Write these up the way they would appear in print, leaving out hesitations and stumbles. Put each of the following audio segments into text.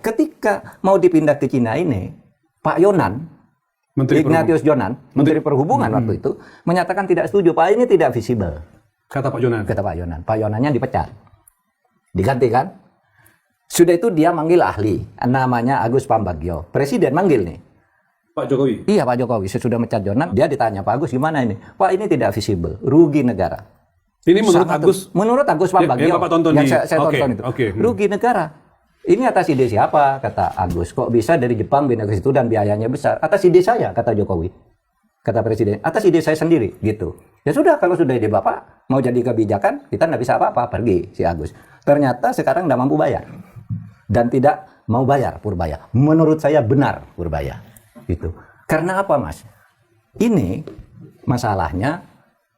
ketika mau dipindah ke Cina ini, Pak Yonan, Ignatius Jonan, Menteri Perhubungan waktu itu, menyatakan tidak setuju. Pak, ini tidak visible. Kata Pak Yonan. Kata Pak Yonan. Pak Yonannya dipecat. Diganti kan? Sudah itu dia manggil ahli, namanya Agus Pambagio. Presiden manggil nih. Pak Jokowi? Iya, Pak Jokowi. Sesudah mecat Jonan, dia ditanya, Pak Agus gimana ini? Pak, ini tidak visible. Rugi negara. Ini menurut Agus? Menurut Agus Pambagio. Yang Bapak tonton yang saya tonton itu. Rugi negara. Ini atas ide siapa? Kata Agus. Kok bisa dari Jepang pindah ke situ dan biayanya besar? Atas ide saya, kata Jokowi. Kata Presiden. Atas ide saya sendiri, gitu. Ya sudah, kalau sudah ide Bapak, mau jadi kebijakan, kita nggak bisa apa-apa. Pergi si Agus. Ternyata sekarang nggak mampu bayar. Dan tidak mau bayar Purbaya. Menurut saya benar Purbaya. Gitu. Karena apa, Mas? Ini masalahnya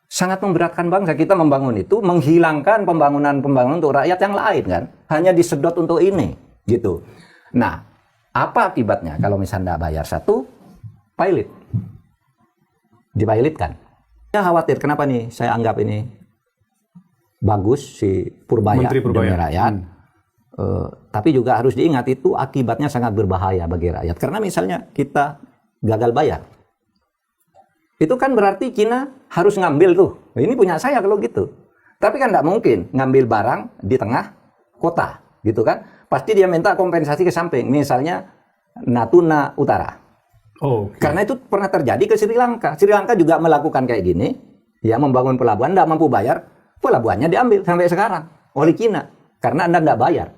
sangat memberatkan bangsa. Kita membangun itu menghilangkan pembangunan untuk rakyat yang lain kan. Hanya disedot untuk ini gitu. Nah, apa akibatnya kalau misalnya nggak bayar? Satu, pilot. Dipilotkan. Saya khawatir, kenapa nih saya anggap ini bagus si Purbaya demi rakyat. Tapi juga harus diingat itu akibatnya sangat berbahaya bagi rakyat. Karena misalnya kita gagal bayar. Itu kan berarti Cina harus ngambil tuh. Ini punya saya kalau gitu. Tapi kan nggak mungkin ngambil barang di tengah kota, gitu kan? Pasti dia minta kompensasi ke samping. Misalnya Natuna Utara. Karena itu pernah terjadi ke Sri Lanka. Sri Lanka juga melakukan kayak gini, ya membangun pelabuhan, nggak mampu bayar, pelabuhannya diambil sampai sekarang oleh Cina karena Anda nggak bayar.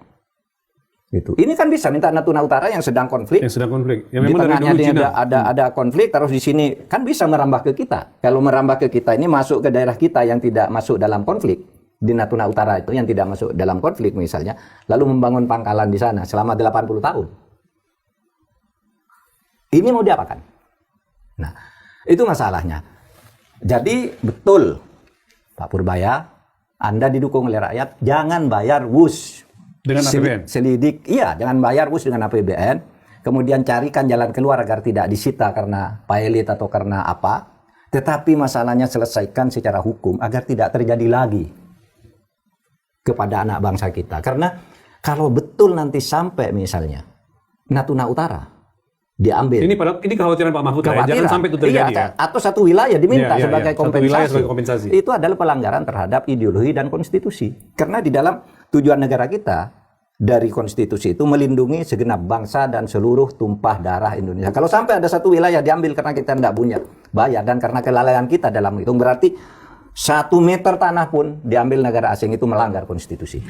Gitu. Ini kan bisa minta Natuna Utara yang sedang konflik. Yang sedang konflik. Yang di memang tengahnya dari dulu ada konflik, terus di sini kan bisa merambah ke kita. Kalau merambah ke kita ini masuk ke daerah kita yang tidak masuk dalam konflik di Natuna Utara itu yang tidak masuk dalam konflik misalnya, lalu membangun pangkalan di sana selama 80 tahun. Ini mau diapakan? Nah, itu masalahnya. Jadi betul Pak Purbaya, Anda didukung oleh rakyat, jangan bayar WUS. Dengan APBN? Selidik, iya, jangan bayar WUS dengan APBN. Kemudian carikan jalan keluar agar tidak disita karena pilot atau karena apa. Tetapi masalahnya selesaikan secara hukum agar tidak terjadi lagi kepada anak bangsa kita. Karena kalau betul nanti sampai misalnya Natuna Utara diambil. Ini kekhawatiran Pak Mahfud ya, jangan sampai itu terjadi ya. Atau satu wilayah diminta sebagai kompensasi. Itu adalah pelanggaran terhadap ideologi dan konstitusi. Karena di dalam tujuan negara kita dari konstitusi itu melindungi segenap bangsa dan seluruh tumpah darah Indonesia. Kalau sampai ada satu wilayah diambil karena kita tidak punya bayar dan karena kelalaian kita dalam itu, berarti 1 meter tanah pun diambil negara asing, itu melanggar konstitusi.